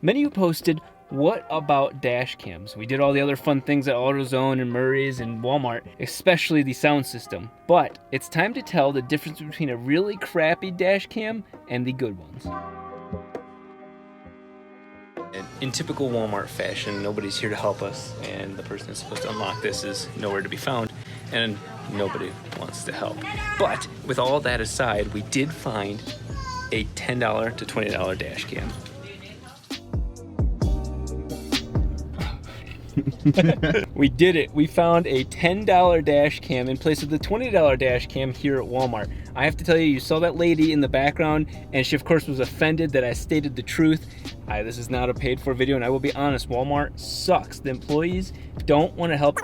Many of you posted, what about dash cams? We did all the other fun things at AutoZone and Murray's and Walmart, especially the sound system. But it's time to tell the difference between a really crappy dash cam and the good ones. In typical Walmart fashion, nobody's here to help us, and the person that's supposed to unlock this is nowhere to be found, and nobody wants to help. But with all that aside, we did find a $10 to $20 dash cam. We did it. We found a $10 dash cam in place of the $20 dash cam here at Walmart. I have to tell you, you saw that lady in the background, and she of course was offended that I stated the truth. This is not a paid for video, and I will be honest, Walmart sucks. The employees don't want to help.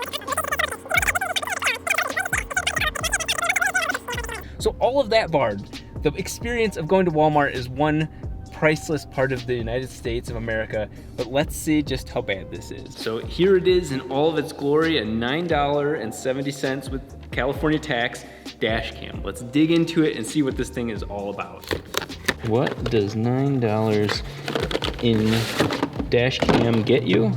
So all of that barred, the experience of going to Walmart is one priceless part of the United States of America, but let's see just how bad this is. So here it is in all of its glory, a $9.70 with California tax dash cam. Let's dig into it and see what this thing is all about. What does $9 in dash cam get you?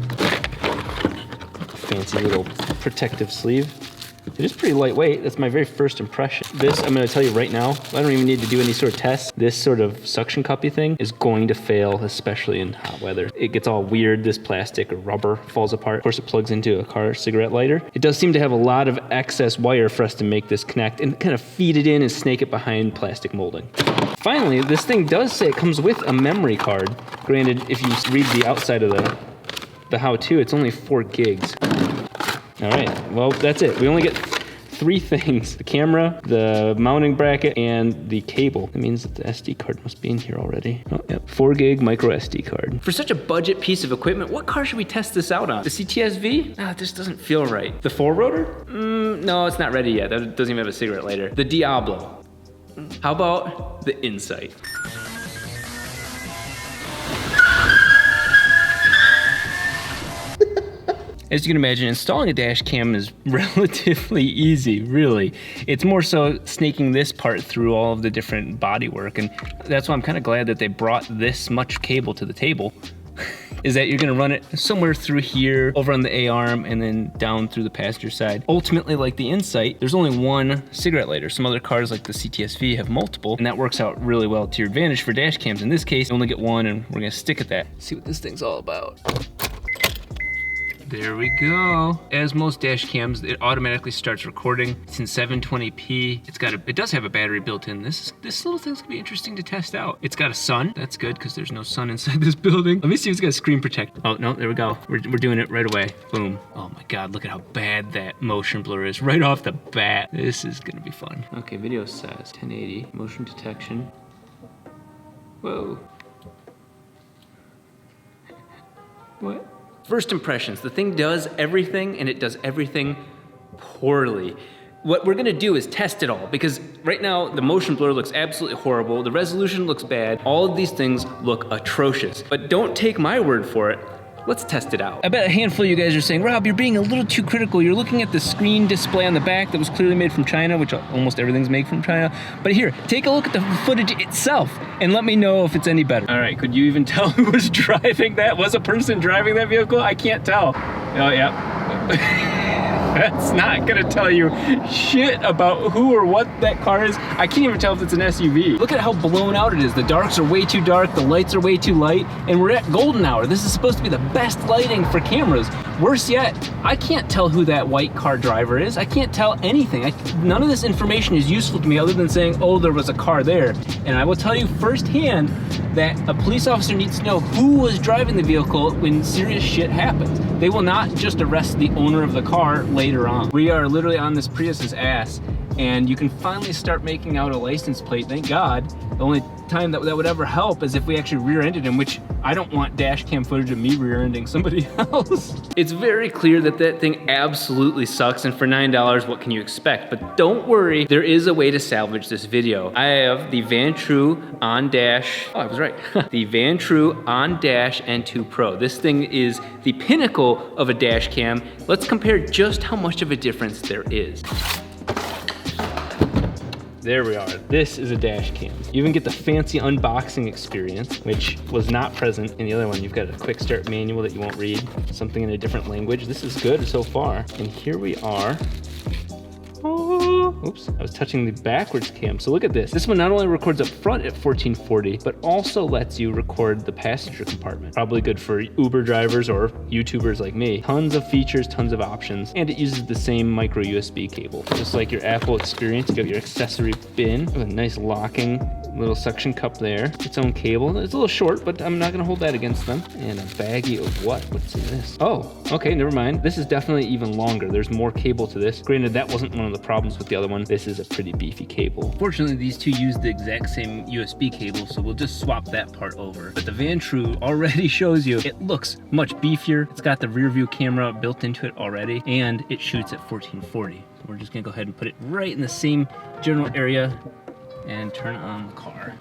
Fancy little protective sleeve. It is pretty lightweight. That's my very first impression. This, I'm gonna tell you right now, I don't even need to do any sort of test. This sort of suction cuppy thing is going to fail, especially in hot weather. It gets all weird, this plastic or rubber falls apart. Of course, it plugs into a car cigarette lighter. It does seem to have a lot of excess wire for us to make this connect and kind of feed it in and snake it behind plastic molding. Finally, this thing does say it comes with a memory card. Granted, if you read the outside of the how-to, it's only 4 gigs. All right, well, that's it. We only get 3 things: the camera, the mounting bracket, and the cable. That means that the SD card must be in here already. Oh, yep, 4 gig micro SD card. For such a budget piece of equipment, what car should we test this out on? The CTS-V? It just doesn't feel right. The 4-rotor? No, it's not ready yet. That doesn't even have a cigarette lighter. The Diablo. How about the Insight? As you can imagine, installing a dash cam is relatively easy, really. It's more so snaking this part through all of the different bodywork, and that's why I'm kind of glad that they brought this much cable to the table. Is that you're gonna run it somewhere through here, over on the A-arm, and then down through the passenger side. Ultimately, like the Insight, there's only 1 cigarette lighter. Some other cars like the CTS-V have multiple, and that works out really well to your advantage for dash cams. In this case, you only get 1, and we're gonna stick at that. See what this thing's all about. There we go. As most dash cams, it automatically starts recording. It's in 720p. It does have a battery built in. This little thing's gonna be interesting to test out. It's got a sun. That's good, because there's no sun inside this building. Let me see if it's got a screen protector. Oh, no, there we go. We're doing it right away. Boom. Oh my God, look at how bad that motion blur is right off the bat. This is gonna be fun. Okay, video says 1080, motion detection. Whoa. What? First impressions, the thing does everything, and it does everything poorly. What we're gonna do is test it all, because right now the motion blur looks absolutely horrible, the resolution looks bad, all of these things look atrocious. But don't take my word for it. Let's test it out. I bet a handful of you guys are saying, Rob, you're being a little too critical. You're looking at the screen display on the back that was clearly made from China, which almost everything's made from China. But here, take a look at the footage itself and let me know if it's any better. All right, could you even tell who was driving that? Was a person driving that vehicle? I can't tell. Oh, yeah. That's not gonna tell you shit about who or what that car is. I can't even tell if it's an SUV. Look at how blown out it is. The darks are way too dark, the lights are way too light, and we're at golden hour. This is supposed to be the best lighting for cameras. Worse yet, I can't tell who that white car driver is. I can't tell anything. None of this information is useful to me other than saying, oh, there was a car there. And I will tell you firsthand that a police officer needs to know who was driving the vehicle when serious shit happens. They will not just arrest the owner of the car later on. We are literally on this Prius's ass, and you can finally start making out a license plate, thank God. The only time that would ever help is if we actually rear-ended him, which I don't want dash cam footage of me rear-ending somebody else. It's very clear that that thing absolutely sucks, and for $9, what can you expect? But don't worry, there is a way to salvage this video. I have the Vantrue On Dash, oh, I was right. The Vantrue On Dash N2 Pro. This thing is the pinnacle of a dash cam. Let's compare just how much of a difference there is. There we are. This is a dash cam. You even get the fancy unboxing experience, which was not present in the other one. You've got a quick start manual that you won't read, something in a different language. This is good so far. And here we are. Oh, oops, I was touching the backwards cam. So look at this. This one not only records up front at 1440, but also lets you record the passenger compartment. Probably good for Uber drivers or YouTubers like me. Tons of features, tons of options, and it uses the same micro USB cable. Just like your Apple experience, you got your accessory bin with a nice locking little suction cup there. Its own cable. It's a little short, but I'm not gonna hold that against them. And a baggie of what? What's in this? Oh, okay, never mind. This is definitely even longer. There's more cable to this. Granted, that wasn't one of the problems with the other one. This is a pretty beefy cable. Fortunately, these two use the exact same USB cable, so we'll just swap that part over. But the Vantrue already shows you it looks much beefier. It's got the rear view camera built into it already, and it shoots at 1440. We're just gonna go ahead and put it right in the same general area and turn on the car.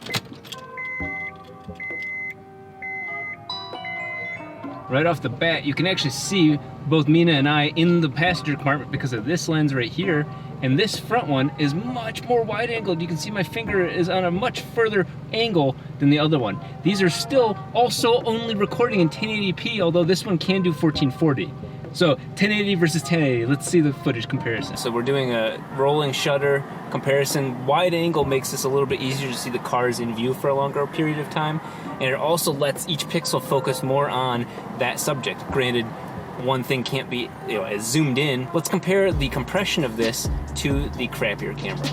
Right off the bat, you can actually see both Mina and I in the passenger compartment because of this lens right here, and this front one is much more wide angled. You can see my finger is on a much further angle than the other one. These are still also only recording in 1080p, although this one can do 1440. So 1080 versus 1080, let's see the footage comparison. So we're doing a rolling shutter comparison. Wide angle makes this a little bit easier to see the cars in view for a longer period of time. And it also lets each pixel focus more on that subject. Granted, one thing can't be as zoomed in. Let's compare the compression of this to the crappier camera.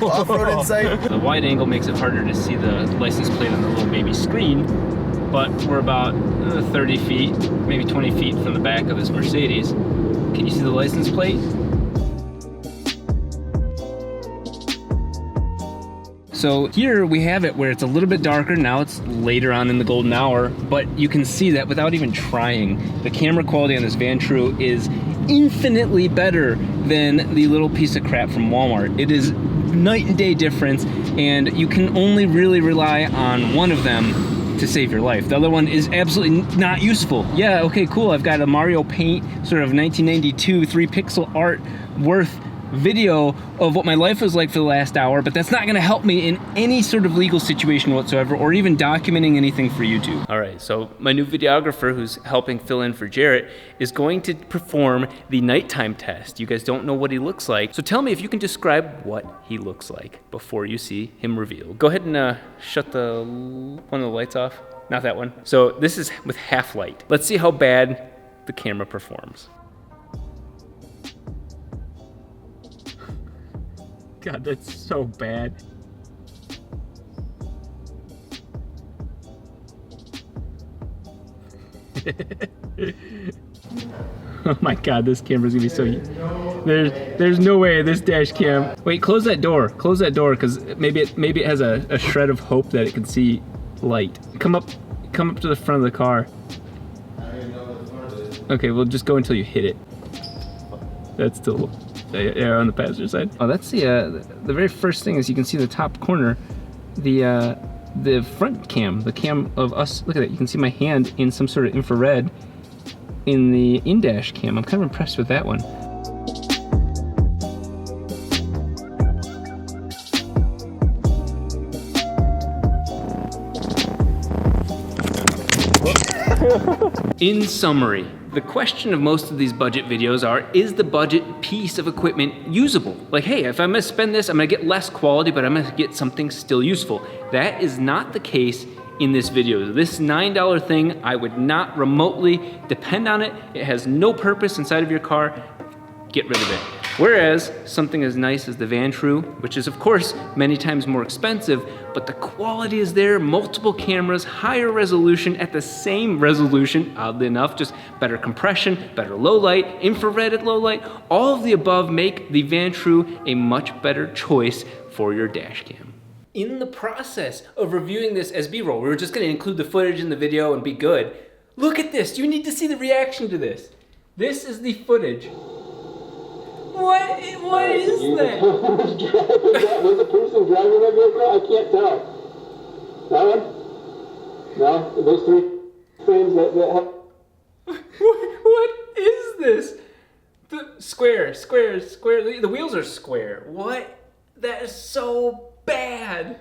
Off-road insight. The wide angle makes it harder to see the license plate on the little baby screen, but we're about 30 feet, maybe 20 feet from the back of this Mercedes. Can you see the license plate? So here we have it where it's a little bit darker. Now it's later on in the golden hour, but you can see that without even trying. The camera quality on this Vantrue is infinitely better than the little piece of crap from Walmart. It is night and day difference, and you can only really rely on one of them to save your life. The other one is absolutely not useful. Yeah, okay, cool. I've got a Mario Paint sort of 1992 3-pixel art worth video of what my life was like for the last hour, but that's not gonna help me in any sort of legal situation whatsoever, or even documenting anything for YouTube. All right, so my new videographer who's helping fill in for Jarrett is going to perform the nighttime test. You guys don't know what he looks like, so tell me if you can describe what he looks like before you see him revealed. Go ahead and shut one of the lights off. Not that one. So this is with half light. Let's see how bad the camera performs. God, that's so bad. Oh my God, this camera's gonna be so... There's no way this dash cam... Wait, close that door. Close that door, because maybe it has a shred of hope that it can see light. Come up to the front of the car. I don't even know what the front is. Okay, we'll just go until you hit it. That's still... Yeah, on the passenger side. Oh, that's the very first thing is you can see the top corner, the front cam, the cam of us. Look at that. You can see my hand in some sort of infrared in the in-dash cam. I'm kind of impressed with that one. In summary, the question of most of these budget videos is the budget piece of equipment usable? Like, hey, if I'm gonna spend this, I'm gonna get less quality, but I'm gonna get something still useful. That is not the case in this video. This $9 thing, I would not remotely depend on it. It has no purpose inside of your car. Get rid of it. Whereas something as nice as the Vantrue, which is of course many times more expensive, but the quality is there, multiple cameras, higher resolution at the same resolution, oddly enough, just better compression, better low light, infrared at low light, all of the above make the Vantrue a much better choice for your dash cam. In the process of reviewing this as B-roll, we were just gonna include the footage in the video and be good. Look at this, you need to see the reaction to this. This is the footage. What is that? Was a person driving that vehicle? I can't tell. That one? No? Those three frames that have... What is this? The square. The wheels are square. What? That is so bad.